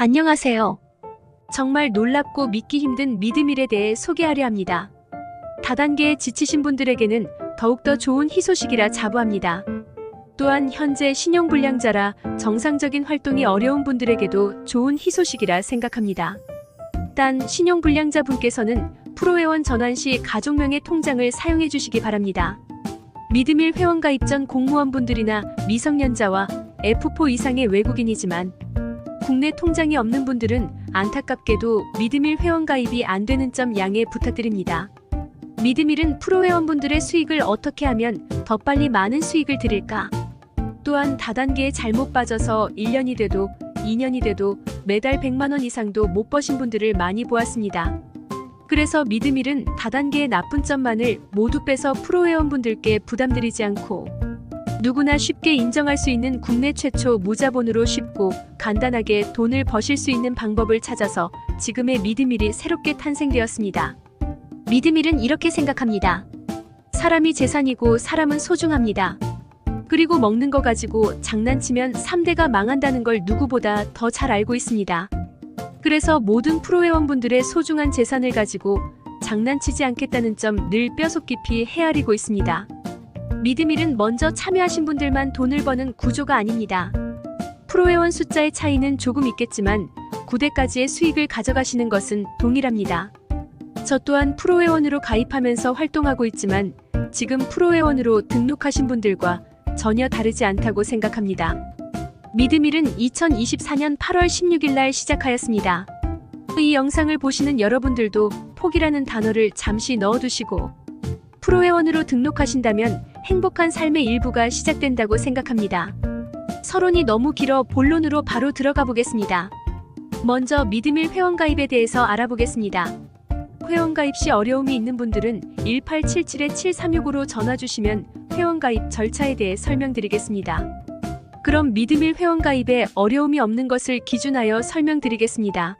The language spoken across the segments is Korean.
안녕하세요. 정말 놀랍고 믿기 힘든 믿음일에 대해 소개하려 합니다. 다단계에 지치신 분들에게는 더욱더 좋은 희소식이라 자부합니다. 또한 현재 신용불량자라 정상적인 활동이 어려운 분들에게도 좋은 희소식이라 생각합니다. 단 신용불량자 분께서는 프로회원 전환 시 가족명의 통장을 사용해 주시기 바랍니다. 믿음일 회원 가입 전 공무원분들이나 미성년자와 F4 이상의 외국인이지만 국내 통장이 없는 분들은 안타깝게도 믿음일 회원 가입이 안 되는 점 양해 부탁드립니다. 믿음일은 프로회원분들의 수익을 어떻게 하면 더 빨리 많은 수익을 드릴까? 또한 다단계에 잘못 빠져서 1년이 돼도 2년이 돼도 매달 100만 원 이상도 못 버신 분들을 많이 보았습니다. 그래서 믿음일은 다단계의 나쁜 점만을 모두 빼서 프로회원분들께 부담드리지 않고 누구나 쉽게 인정할 수 있는 국내 최초 무자본으로 쉽고 간단하게 돈을 버실 수 있는 방법을 찾아서 지금의 믿음일이 새롭게 탄생되었습니다. 믿음일은 이렇게 생각합니다. 사람이 재산이고 사람은 소중합니다. 그리고 먹는 거 가지고 장난치면 3대가 망한다는 걸 누구보다 더 잘 알고 있습니다. 그래서 모든 프로회원분들의 소중한 재산을 가지고 장난치지 않겠다는 점 늘 뼈속 깊이 헤아리고 있습니다. 믿음일은 먼저 참여하신 분들만 돈을 버는 구조가 아닙니다. 프로회원 숫자의 차이는 조금 있겠지만 9대까지의 수익을 가져가시는 것은 동일합니다. 저 또한 프로회원으로 가입하면서 활동하고 있지만 지금 프로회원으로 등록하신 분들과 전혀 다르지 않다고 생각합니다. 믿음일은 2024년 8월 16일 날 시작하였습니다. 이 영상을 보시는 여러분들도 포기라는 단어를 잠시 넣어두시고 프로회원으로 등록하신다면 행복한 삶의 일부가 시작된다고 생각합니다. 서론이 너무 길어 본론으로 바로 들어가 보겠습니다. 먼저 믿음일 회원가입에 대해서 알아보겠습니다. 회원가입 시 어려움이 있는 분들은 1877-7365로 전화주시면 회원가입 절차에 대해 설명드리겠습니다. 그럼 믿음일 회원가입에 어려움이 없는 것을 기준하여 설명드리겠습니다.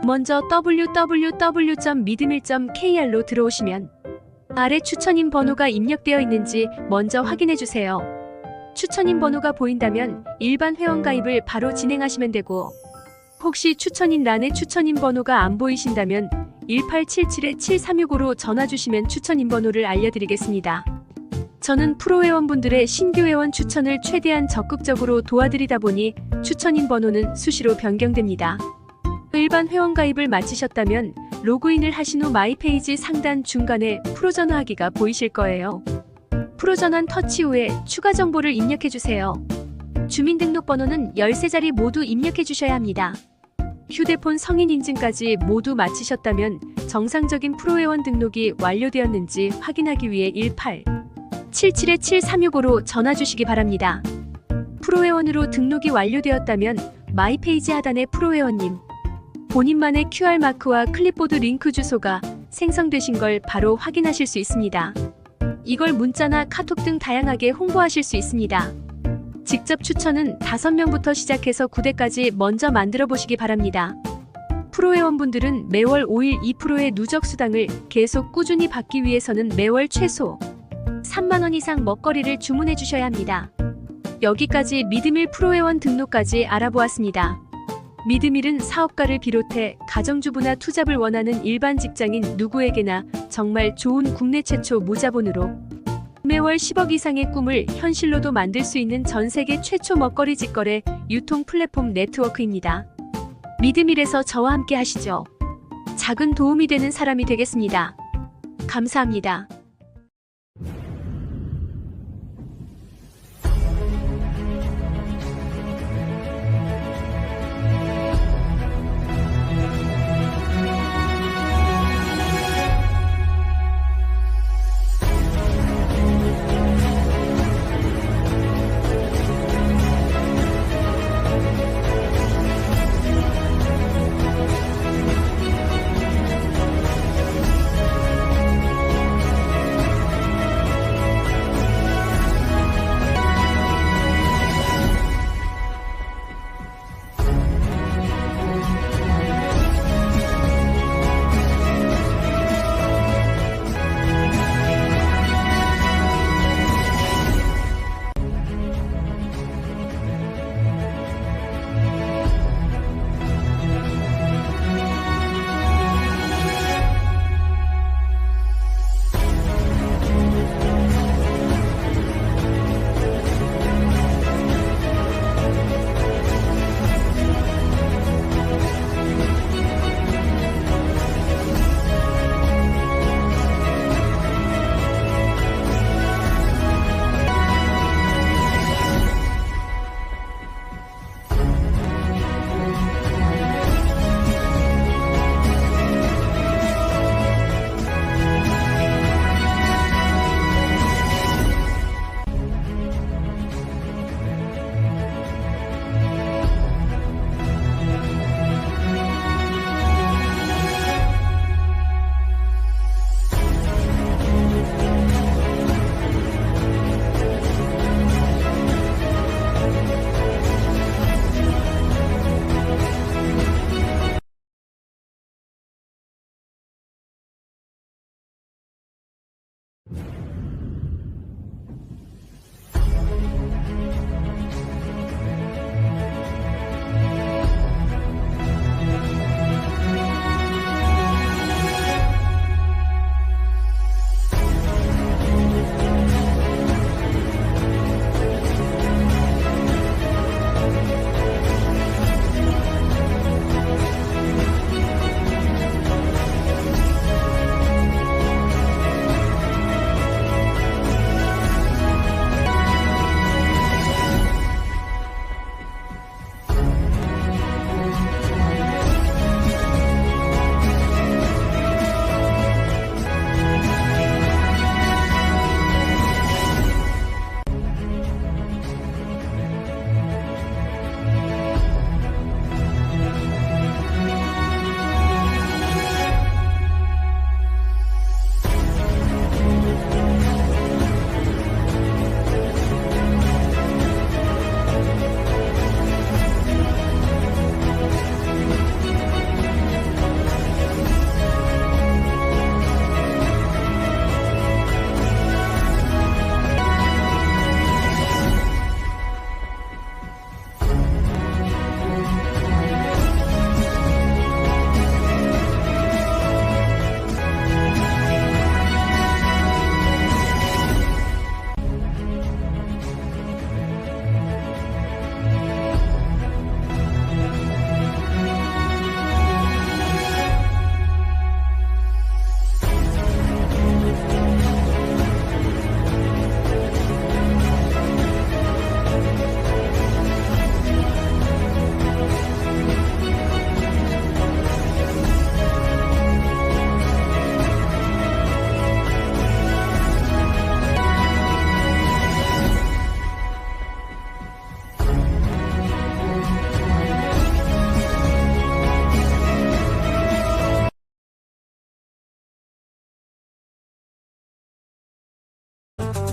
먼저 www.믿음일.kr로 들어오시면 아래 추천인 번호가 입력되어 있는지 먼저 확인해주세요. 추천인 번호가 보인다면 일반 회원가입을 바로 진행하시면 되고 혹시 추천인 란에 추천인 번호가 안 보이신다면 1877-7365로 전화주시면 추천인 번호를 알려드리겠습니다. 저는 프로회원분들의 신규 회원 추천을 최대한 적극적으로 도와드리다 보니 추천인 번호는 수시로 변경됩니다. 일반 회원가입을 마치셨다면 로그인을 하신 후 마이페이지 상단 중간에 프로전화하기가 보이실 거예요. 프로전환 터치 후에 추가 정보를 입력해주세요. 주민등록번호는 13자리 모두 입력해주셔야 합니다. 휴대폰 성인인증까지 모두 마치셨다면 정상적인 프로회원 등록이 완료되었는지 확인하기 위해 1877-7365로 전화주시기 바랍니다. 프로회원으로 등록이 완료되었다면 마이페이지 하단의 프로회원님 본인만의 QR마크와 클립보드 링크 주소가 생성되신 걸 바로 확인하실 수 있습니다. 이걸 문자나 카톡 등 다양하게 홍보하실 수 있습니다. 직접 추천은 5명부터 시작해서 9대까지 먼저 만들어 보시기 바랍니다. 프로회원분들은 매월 5일 2%의 누적 수당을 계속 꾸준히 받기 위해서는 매월 최소 3만원 이상 먹거리를 주문해 주셔야 합니다. 여기까지 믿음일 프로회원 등록까지 알아보았습니다. 믿음일은 사업가를 비롯해 가정주부나 투잡을 원하는 일반 직장인 누구에게나 정말 좋은 국내 최초 무자본으로 매월 10억 이상의 꿈을 현실로도 만들 수 있는 전 세계 최초 먹거리 직거래 유통 플랫폼 네트워크입니다. 믿음일에서 저와 함께 하시죠. 작은 도움이 되는 사람이 되겠습니다. 감사합니다.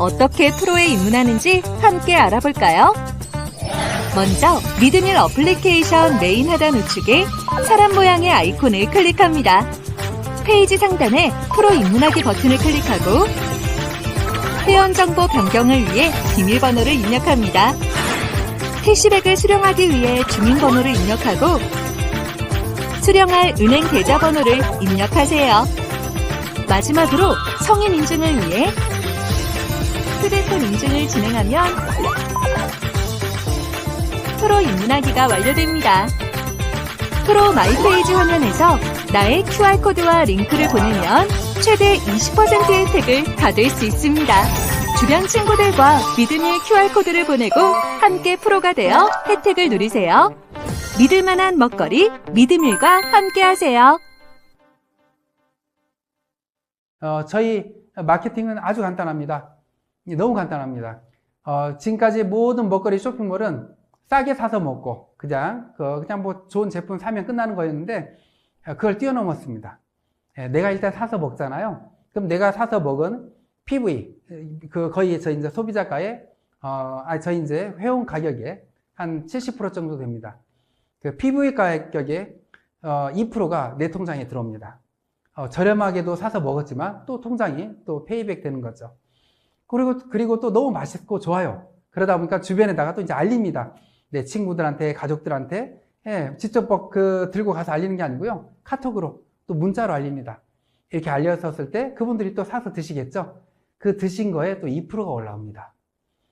어떻게 프로에 입문하는지 함께 알아볼까요? 먼저 믿음일 어플리케이션 메인 하단 우측에 사람 모양의 아이콘을 클릭합니다. 페이지 상단에 프로 입문하기 버튼을 클릭하고 회원정보 변경을 위해 비밀번호를 입력합니다. 캐시백을 수령하기 위해 주민번호를 입력하고 수령할 은행 계좌번호를 입력하세요. 마지막으로 성인 인증을 위해 휴대폰 인증을 진행하면 프로 입문하기가 완료됩니다. 프로 마이페이지 화면에서 나의 QR코드와 링크를 보내면 최대 20% 혜택을 받을 수 있습니다. 주변 친구들과 믿음일 QR코드를 보내고 함께 프로가 되어 혜택을 누리세요. 믿을만한 먹거리 믿음일과 함께하세요. 저희 마케팅은 아주 간단합니다. 너무 간단합니다. 지금까지 모든 먹거리 쇼핑몰은 싸게 사서 먹고 그냥 뭐 좋은 제품 사면 끝나는 거였는데 그걸 뛰어넘었습니다. 내가 일단 사서 먹잖아요. 그럼 내가 사서 먹은 PV 거의 저 이제 소비자가의 저희 이제 회원 가격의 한 70% 정도 됩니다. 그 PV 가격의 2%가 내 통장에 들어옵니다. 저렴하게도 사서 먹었지만 또 통장이 또 페이백 되는 거죠. 그리고 또 너무 맛있고 좋아요. 그러다 보니까 주변에다가 또 이제 알립니다. 내 친구들한테, 가족들한테, 직접 들고 가서 알리는 게 아니고요. 카톡으로, 또 문자로 알립니다. 이렇게 알렸었을 때 그분들이 또 사서 드시겠죠? 그 드신 거에 또 2%가 올라옵니다.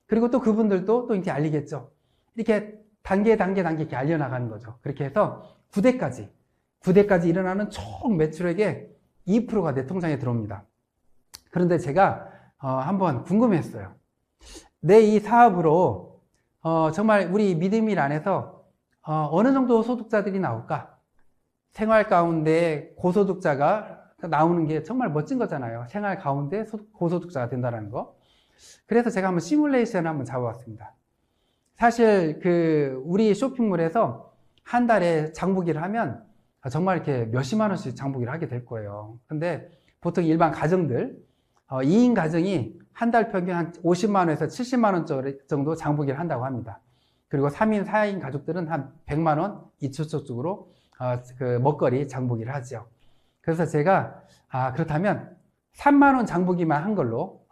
그리고 또 그분들도 또 이렇게 알리겠죠? 이렇게 단계 이렇게 알려나가는 거죠. 그렇게 해서 9대까지 일어나는 총 매출액의 2%가 내 통장에 들어옵니다. 그런데 제가 한번 궁금했어요. 내 이 사업으로 정말 우리 믿음일 안에서 어느 정도 소득자들이 나올까? 생활 가운데 고소득자가 나오는 게 정말 멋진 거잖아요. 생활 가운데 고소득자가 된다는 거. 그래서 제가 한번 시뮬레이션을 한번 잡아봤습니다. 사실 우리 쇼핑몰에서 한 달에 장보기를 하면 정말 이렇게 몇십만 원씩 장보기를 하게 될 거예요. 근데 보통 일반 가정들 2인 가정이 한 달 평균 한 50만 원에서 70만 원 정도 장보기를 한다고 합니다. 그리고 3인, 4인 가족들은 한 100만 원 이초적으로 먹거리 장보기를 하죠. 그래서 제가 그렇다면 3만 원 장보기만 한 걸로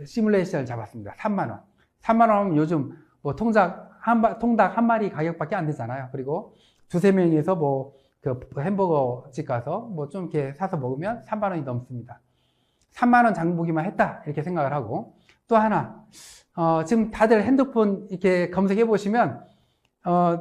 시뮬레이션을 잡았습니다. 3만 원. 3만 원 하면 요즘 뭐 통닭 한 마리 가격밖에 안 되잖아요. 그리고 두세 명이서 햄버거 집 가서 뭐 좀 이렇게 사서 먹으면 3만 원이 넘습니다. 3만 원 장보기만 했다 이렇게 생각을 하고, 또 하나 지금 다들 핸드폰 이렇게 검색해 보시면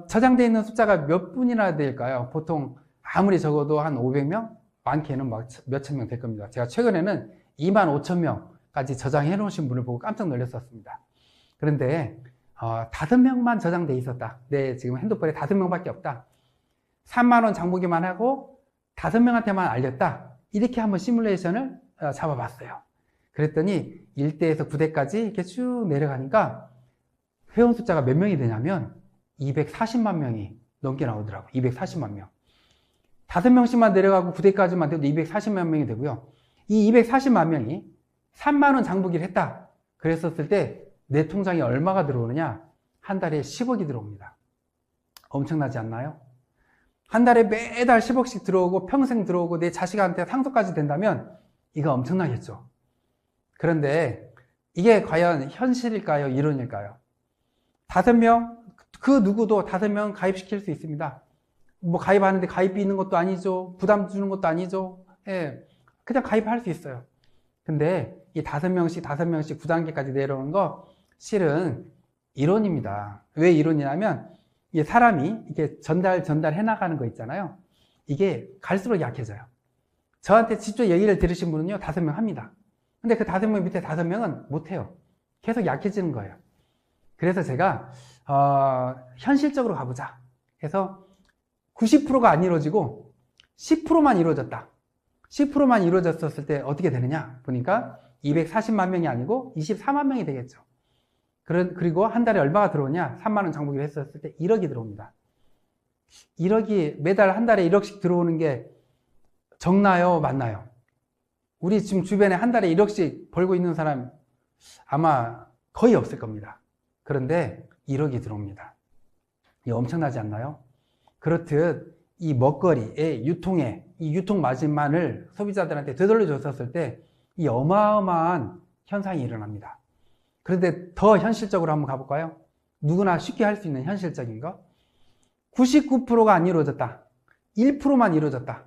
저장되어 있는 숫자가 몇 분이나 될까요? 보통 아무리 적어도 한 500명? 많게는 막 몇천 명 될 겁니다. 제가 최근에는 2만 5천 명까지 저장해 놓으신 분을 보고 깜짝 놀랐었습니다. 그런데 5명만 저장돼 있었다. 내 지금 핸드폰에 5명밖에 없다. 3만 원 장보기만 하고 5명한테만 알렸다. 이렇게 한번 시뮬레이션을 잡아봤어요. 그랬더니 1대에서 9대까지 이렇게 쭉 내려가니까 회원 숫자가 몇 명이 되냐면 240만 명이 넘게 나오더라고요. 240만 명. 5명씩만 내려가고 9대까지만 돼도 240만 명이 되고요. 이 240만 명이 3만 원 장보기를 했다. 그랬었을 때 내 통장에 얼마가 들어오느냐? 한 달에 10억이 들어옵니다. 엄청나지 않나요? 한 달에 매달 10억씩 들어오고 평생 들어오고 내 자식한테 상속까지 된다면 이거 엄청나겠죠. 그런데 이게 과연 현실일까요? 이론일까요? 5명, 그 누구도 5명 가입시킬 수 있습니다. 뭐 가입하는데 가입비 있는 것도 아니죠. 부담 주는 것도 아니죠. 그냥 가입할 수 있어요. 근데 이 5명씩 9단계까지 내려오는 거 실은 이론입니다. 왜 이론이냐면 이게 사람이 이렇게 전달해 나가는 거 있잖아요. 이게 갈수록 약해져요. 저한테 직접 얘기를 들으신 분은요, 5명 합니다. 근데 그 5명 밑에 5명은 못해요. 계속 약해지는 거예요. 그래서 제가 현실적으로 가보자 해서 90%가 안 이루어지고 10%만 이루어졌다. 10%만 이루어졌을 때 어떻게 되느냐 보니까 240만 명이 아니고 24만 명이 되겠죠. 그리고 한 달에 얼마가 들어오냐? 3만 원 장보기를 했었을 때 1억이 들어옵니다. 1억이 매달 한 달에 1억씩 들어오는 게 적나요? 맞나요? 우리 지금 주변에 한 달에 1억씩 벌고 있는 사람 아마 거의 없을 겁니다. 그런데 1억이 들어옵니다. 이거 엄청나지 않나요? 그렇듯 이 먹거리의 유통에 이 유통 마진만을 소비자들한테 되돌려 줬었을 때 이 어마어마한 현상이 일어납니다. 그런데 더 현실적으로 한번 가볼까요? 누구나 쉽게 할 수 있는 현실적인 거. 99%가 안 이루어졌다. 1%만 이루어졌다.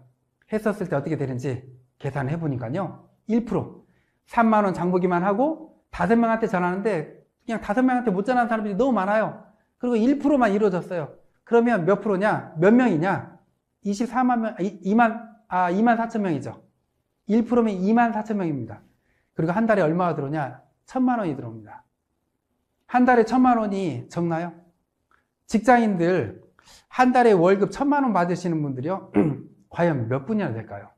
했었을 때 어떻게 되는지 계산해 보니까요. 1%. 3만 원 장보기만 하고 5명한테 전화하는데 그냥 5명한테 못 전화하는 사람들이 너무 많아요. 그리고 1%만 이루어졌어요. 그러면 몇 프로냐? 몇 명이냐? 24만 명, 2만 4천 명이죠. 1%면 2만 4천 명입니다. 그리고 한 달에 얼마가 들어오냐? 1,000만 원이 들어옵니다. 한 달에 1,000만 원이 적나요? 직장인들 한 달에 월급 1,000만 원 받으시는 분들이요. 과연 몇 분이나 될까요?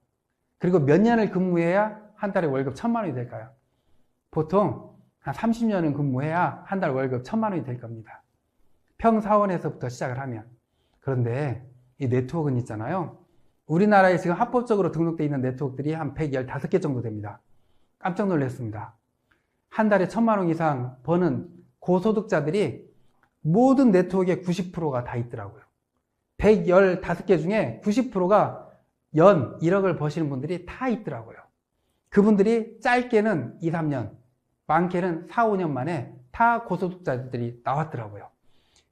그리고 몇 년을 근무해야 한 달에 월급 1,000만 원이 될까요? 보통 한 30년은 근무해야 한 달 월급 1,000만 원이 될 겁니다. 평사원에서부터 시작을 하면. 그런데 이 네트워크는 있잖아요. 우리나라에 지금 합법적으로 등록되어 있는 네트워크들이 한 115개 정도 됩니다. 깜짝 놀랐습니다. 한 달에 1,000만 원 이상 버는 고소득자들이 모든 네트워크의 90%가 다 있더라고요. 115개 중에 90%가 연 1억을 버시는 분들이 다 있더라고요. 그분들이 짧게는 2, 3년, 많게는 4, 5년 만에 다 고소득자들이 나왔더라고요.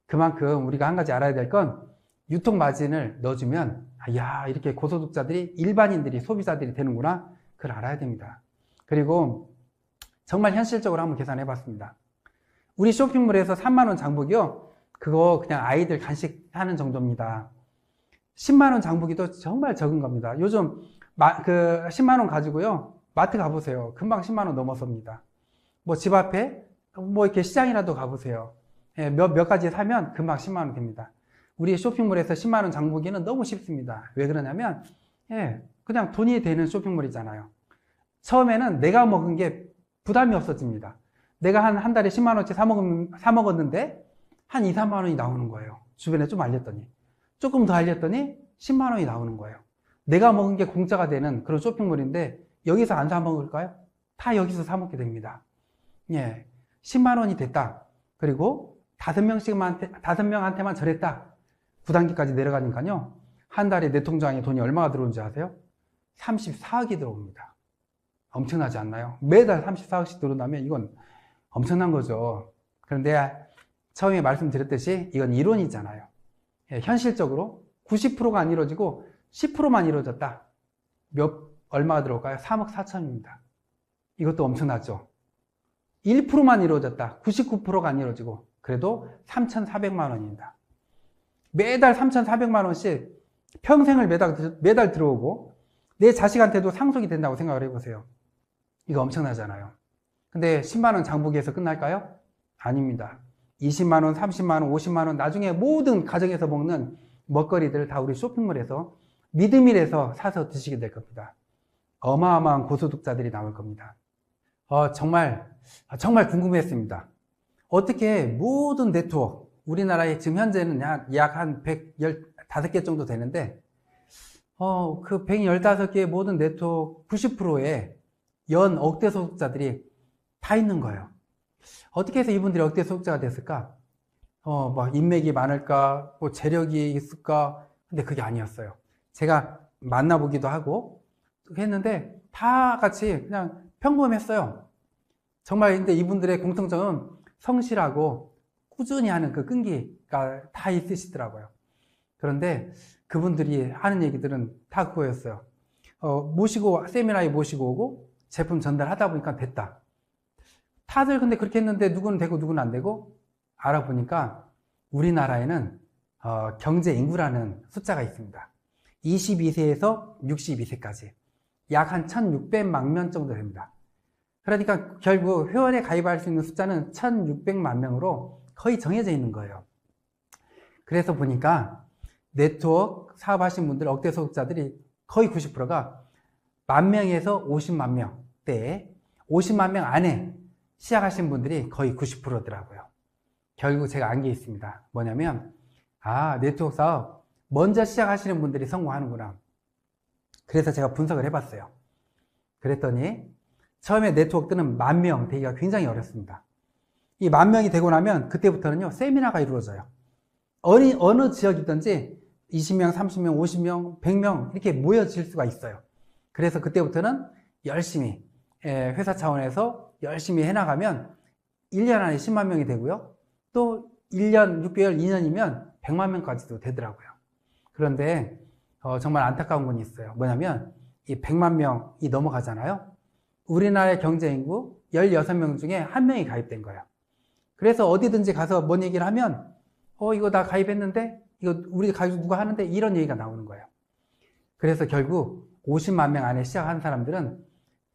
그만큼 우리가 한 가지 알아야 될 건 유통 마진을 넣어주면 야 이렇게 고소득자들이 일반인들이 소비자들이 되는구나 그걸 알아야 됩니다. 그리고 정말 현실적으로 한번 계산해 봤습니다. 우리 쇼핑몰에서 3만 원 장보기요 그거 그냥 아이들 간식 하는 정도입니다. 10만 원 장보기도 정말 적은 겁니다. 요즘 그 10만 원 가지고요 마트 가보세요. 금방 10만 원 넘어섭니다. 뭐 집 앞에 뭐 이렇게 시장이라도 가보세요. 예, 몇 가지 사면 금방 10만 원 됩니다. 우리 쇼핑몰에서 10만 원 장보기는 너무 쉽습니다. 왜 그러냐면 그냥 돈이 되는 쇼핑몰이잖아요. 처음에는 내가 먹은 게 부담이 없어집니다. 내가 한 달에 10만 원치 사 먹었는데 한 2, 3만 원이 나오는 거예요. 주변에 좀 알렸더니 조금 더 알렸더니 10만 원이 나오는 거예요. 내가 먹은 게 공짜가 되는 그런 쇼핑몰인데 여기서 안 사 먹을까요? 다 여기서 사 먹게 됩니다. 10만 원이 됐다. 그리고 5명한테만 절했다. 9단계까지 내려가니까요. 한 달에 내 통장에 돈이 얼마가 들어오는지 아세요? 34억이 들어옵니다. 엄청나지 않나요? 매달 34억씩 들어온다면 이건 엄청난 거죠. 그런데 처음에 말씀드렸듯이 이건 이론이잖아요. 현실적으로 90%가 안 이루어지고 10%만 이루어졌다. 얼마가 들어올까요? 3억 4천입니다. 이것도 엄청나죠. 1%만 이루어졌다. 99%가 안 이루어지고 그래도 3,400만 원입니다. 매달 3,400만 원씩 평생을 매달 들어오고 내 자식한테도 상속이 된다고 생각을 해보세요. 이거 엄청나잖아요. 근데 10만 원 장보기에서 끝날까요? 아닙니다. 20만 원, 30만 원, 50만 원 나중에 모든 가정에서 먹는 먹거리들 다 우리 쇼핑몰에서 미드밀에서 사서 드시게 될 겁니다. 어마어마한 고소득자들이 나올 겁니다. 정말 궁금했습니다. 어떻게 모든 네트워크 우리나라에 지금 현재는 약 한 115개 정도 되는데 그 115개의 모든 네트워크 90%의 연 억대 소득자들이 다 있는 거예요. 어떻게 해서 이분들이 억대 소득자가 됐을까? 뭐 인맥이 많을까? 뭐 재력이 있을까? 근데 그게 아니었어요. 제가 만나보기도 하고 했는데 다 같이 그냥 평범했어요. 정말 근데 이분들의 공통점은 성실하고 꾸준히 하는 그 끈기가 다 있으시더라고요. 그런데 그분들이 하는 얘기들은 다 그거였어요. 세미나에 모시고 오고 제품 전달하다 보니까 됐다. 다들 근데 그렇게 했는데 누구는 되고 누구는 안 되고 알아보니까 우리나라에는 경제 인구라는 숫자가 있습니다. 22세에서 62세까지 약 한 1,600만 명 정도 됩니다. 그러니까 결국 회원에 가입할 수 있는 숫자는 1,600만 명으로 거의 정해져 있는 거예요. 그래서 보니까 네트워크 사업하신 분들 억대 소득자들이 거의 90%가 10,000명에서 50만 명대에 50만 명 안에 시작하신 분들이 거의 90%더라고요. 결국 제가 안 게 있습니다. 뭐냐면 네트워크 사업 먼저 시작하시는 분들이 성공하는구나. 그래서 제가 분석을 해봤어요. 그랬더니 처음에 네트워크들은 10,000명 되기가 굉장히 어렵습니다. 이 10,000명이 되고 나면 그때부터는요, 세미나가 이루어져요. 어느 지역이든지 20명, 30명, 50명, 100명 이렇게 모여질 수가 있어요. 그래서 그때부터는 열심히 회사 차원에서 열심히 해나가면 1년 안에 10만 명이 되고요. 또 1년, 6개월, 2년이면 100만 명까지도 되더라고요. 그런데 정말 안타까운 건 있어요. 뭐냐면 이 100만 명이 넘어가잖아요. 우리나라의 경제인구 16명 중에 1명이 가입된 거예요. 그래서 어디든지 가서 뭔 얘기를 하면 이거 나 가입했는데 이거 우리 가입 누가 하는데 이런 얘기가 나오는 거예요. 그래서 결국 50만 명 안에 시작한 사람들은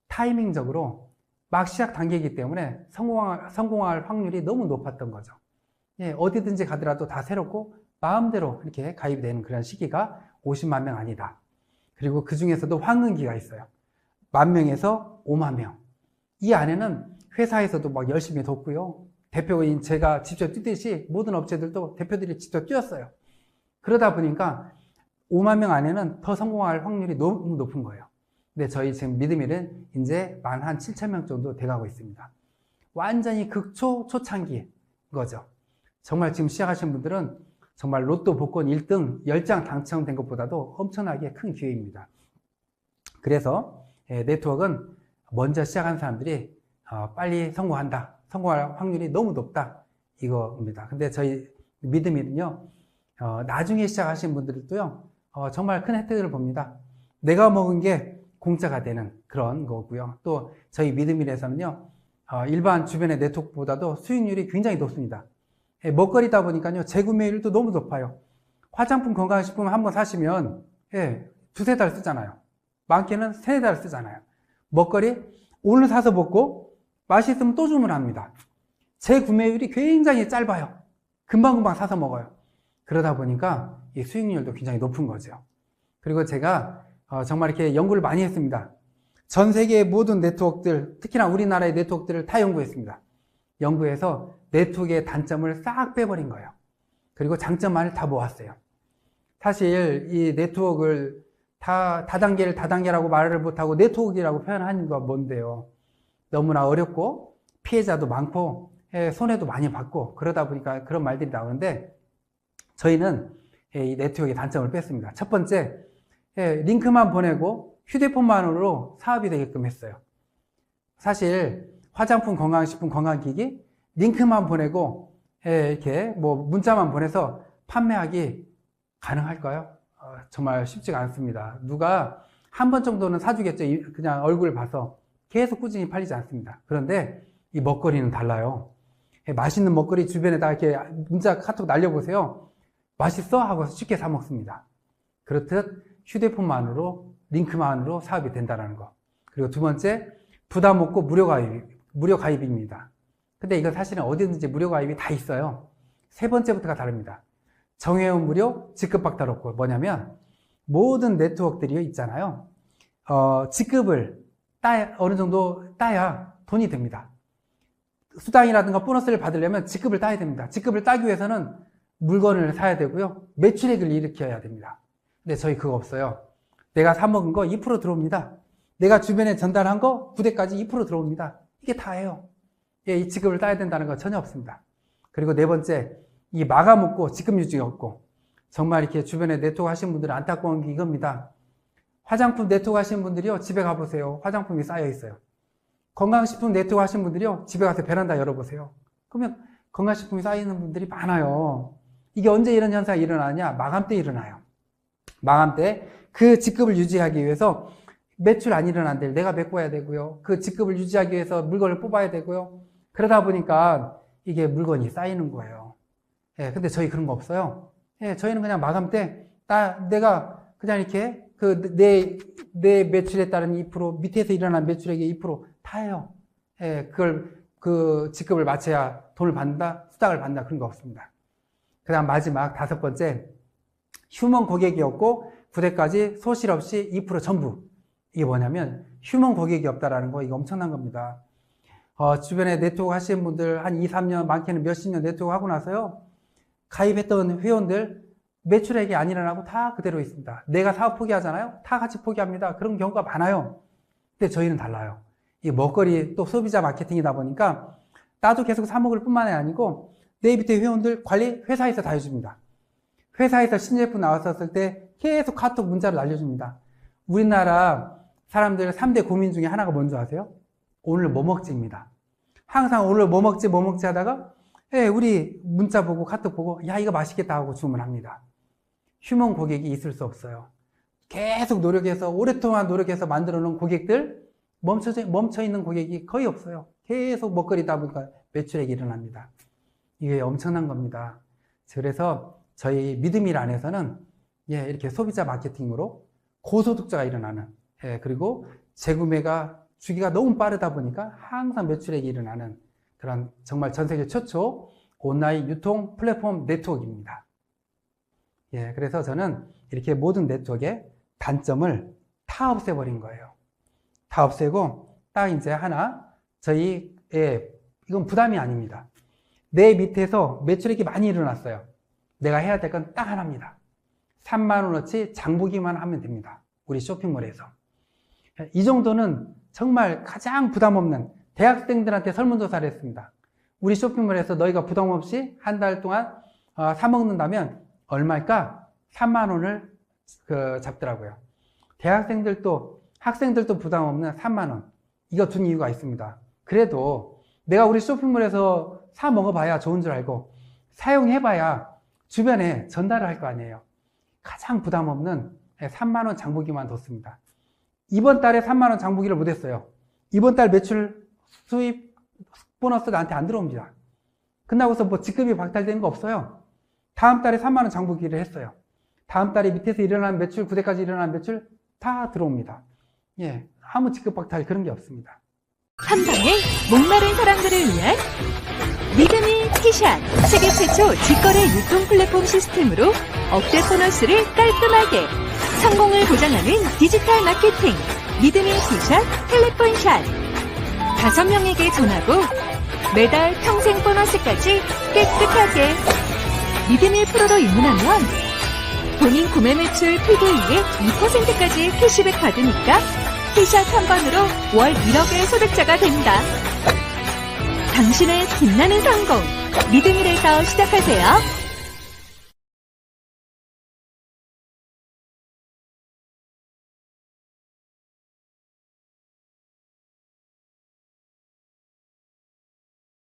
타이밍적으로 막 시작 단계이기 때문에 성공할 확률이 너무 높았던 거죠. 예, 어디든지 가더라도 다 새롭고 마음대로 이렇게 가입이 되는 그런 시기가 50만 명 아니다. 그리고 그 중에서도 황금기가 있어요. 10,000명에서 5만 명. 이 안에는 회사에서도 막 열심히 돕고요. 대표인 제가 직접 뛰듯이 모든 업체들도 대표들이 직접 뛰었어요. 그러다 보니까 5만 명 안에는 더 성공할 확률이 너무 높은 거예요. 근데 저희 지금 믿음일은 이제 만 한 7,000명 정도 돼가고 있습니다. 완전히 초창기인 거죠. 정말 지금 시작하신 분들은 정말 로또 복권 1등 10장 당첨된 것보다도 엄청나게 큰 기회입니다. 그래서 네트워크는 먼저 시작한 사람들이 빨리 성공한다. 성공할 확률이 너무 높다. 이거입니다. 근데 저희 믿음이는요, 나중에 시작하신 분들도요, 정말 큰 혜택을 봅니다. 내가 먹은 게 공짜가 되는 그런 거고요. 또 저희 믿음일에서는요, 일반 주변의 네트워크보다도 수익률이 굉장히 높습니다. 먹거리다 보니까요, 재구매율도 너무 높아요. 화장품 건강식품 한번 사시면, 두세 달 쓰잖아요. 많게는 세네 달 쓰잖아요. 먹거리, 오늘 사서 먹고, 맛있으면 또 주문합니다. 재구매율이 굉장히 짧아요. 금방금방 사서 먹어요. 그러다 보니까 이 수익률도 굉장히 높은 거죠. 그리고 제가 정말 이렇게 연구를 많이 했습니다. 전 세계의 모든 네트워크들, 특히나 우리나라의 네트워크들을 다 연구했습니다. 연구해서 네트워크의 단점을 싹 빼버린 거예요. 그리고 장점만을 다 모았어요. 사실 이 네트워크를 다단계라고 말을 못하고 네트워크라고 표현하는 건 뭔데요? 너무나 어렵고 피해자도 많고 손해도 많이 받고 그러다 보니까 그런 말들이 나오는데 저희는 이 네트워크의 단점을 뺐습니다. 첫 번째, 링크만 보내고 휴대폰만으로 사업이 되게끔 했어요. 사실 화장품, 건강식품, 건강기기 링크만 보내고 이렇게 뭐 문자만 보내서 판매하기 가능할까요? 정말 쉽지가 않습니다. 누가 한 번 정도는 사주겠죠. 그냥 얼굴 봐서 계속 꾸준히 팔리지 않습니다. 그런데 이 먹거리는 달라요. 맛있는 먹거리 주변에다 이렇게 문자 카톡 날려보세요. 맛있어? 하고 쉽게 사 먹습니다. 그렇듯 휴대폰만으로 링크만으로 사업이 된다는 거. 그리고 두 번째, 부담 없고 무료 가입입니다. 근데 이거 사실은 어디든지 무료 가입이 다 있어요. 세 번째부터가 다릅니다. 정회원 무료, 직급박탈 없고 뭐냐면 모든 네트워크들이 있잖아요. 직급을 어느 정도 따야 돈이 됩니다. 수당이라든가 보너스를 받으려면 직급을 따야 됩니다. 직급을 따기 위해서는 물건을 사야 되고요. 매출액을 일으켜야 됩니다. 근데 저희 그거 없어요. 내가 사먹은 거 2% 들어옵니다. 내가 주변에 전달한 거 부대까지 2% 들어옵니다. 이게 다예요. 이 직급을 따야 된다는 거 전혀 없습니다. 그리고 네 번째, 이 마감 없고 직급 유지가 없고 정말 이렇게 주변에 네트워크 하신 분들은 안타까운 게 이겁니다. 화장품 네트워크 하시는 분들이요, 집에 가보세요. 화장품이 쌓여 있어요. 건강식품 네트워크 하시는 분들이요, 집에 가서 베란다 열어보세요. 그러면 건강식품이 쌓이는 분들이 많아요. 이게 언제 이런 현상이 일어나냐? 마감 때 일어나요. 마감 때 그 직급을 유지하기 위해서 매출 안 일어난 데를 내가 메꿔야 되고요. 그 직급을 유지하기 위해서 물건을 뽑아야 되고요. 그러다 보니까 이게 물건이 쌓이는 거예요. 근데 저희 그런 거 없어요. 저희는 그냥 마감 때 내가 그냥 이렇게 내 매출에 따른 2% 밑에서 일어난 매출액의 2% 다예요. 그걸 그 직급을 맞춰야 돈을 받는다, 수당을 받는다 그런 거 없습니다. 그다음 마지막 다섯 번째, 휴먼 고객이 없고 부대까지 소실 없이 2% 전부. 이게 뭐냐면 휴먼 고객이 없다라는 거, 이거 엄청난 겁니다. 주변에 네트워크 하시는 분들 한 2, 3년, 많게는 몇십 년 네트워크 하고 나서요, 가입했던 회원들 매출액이 안 일어나고 다 그대로 있습니다. 내가 사업 포기하잖아요? 다 같이 포기합니다. 그런 경우가 많아요. 근데 저희는 달라요. 이 먹거리 또 소비자 마케팅이다 보니까 나도 계속 사 먹을 뿐만이 아니고 내 밑에 회원들 관리 회사에서 다 해줍니다. 회사에서 신제품 나왔었을 때 계속 카톡 문자로 날려줍니다. 우리나라 사람들 3대 고민 중에 하나가 뭔지 아세요? 오늘 뭐 먹지입니다. 항상 오늘 뭐 먹지 하다가 우리 문자 보고 카톡 보고 야 이거 맛있겠다 하고 주문합니다. 휴먼 고객이 있을 수 없어요. 계속 노력해서 오랫동안 노력해서 만들어 놓은 고객들 멈춰 있는 고객이 거의 없어요. 계속 먹거리다 보니까 매출액이 일어납니다. 이게 엄청난 겁니다. 그래서 저희 믿음일 안에서는 이렇게 소비자 마케팅으로 고소득자가 일어나는 그리고 재구매가 주기가 너무 빠르다 보니까 항상 매출액이 일어나는 그런 정말 전 세계 최초 온라인 유통 플랫폼 네트워크입니다. 그래서 저는 이렇게 모든 네트워크의 단점을 다 없애버린 거예요. 다 없애고 딱 이제 하나 이건 부담이 아닙니다. 내 밑에서 매출액이 많이 일어났어요. 내가 해야 될 건 딱 하나입니다. 3만 원어치 장보기만 하면 됩니다. 우리 쇼핑몰에서. 이 정도는 정말 가장 부담 없는 대학생들한테 설문조사를 했습니다. 우리 쇼핑몰에서 너희가 부담 없이 한 달 동안 사 먹는다면 얼마일까? 3만 원을 잡더라고요. 대학생들도 학생들도 부담 없는 3만 원. 이거 둔 이유가 있습니다. 그래도 내가 우리 쇼핑몰에서 사 먹어봐야 좋은 줄 알고 사용해봐야 주변에 전달을 할 거 아니에요. 가장 부담 없는 3만 원 장보기만 뒀습니다. 이번 달에 3만 원 장보기를 못했어요. 이번 달 매출 수입 보너스 나한테 안 들어옵니다. 끝나고서 뭐 직급이 박탈되는 거 없어요. 다음 달에 3만 원 장보기를 했어요. 다음 달에 밑에서 일어난 매출, 구대까지 일어난 매출 다 들어옵니다. 아무 직급 박탈 그런 게 없습니다. 한 방에 목마른 사람들을 위한 믿음이 티샷, 세계 최초 직거래 유통 플랫폼 시스템으로 억대 보너스를 깔끔하게 성공을 보장하는 디지털 마케팅 믿음이 티샷 텔레폰샷 5명에게 전하고 매달 평생 보너스까지 깨끗하게 믿음이 프로로 입문하면 본인 구매 매출 PD의 2%까지 캐시백 받으니까 티샷 한 번으로 월 1억의 소득자가 된다. 당신의 빛나는 성공, 믿음이에서 시작하세요.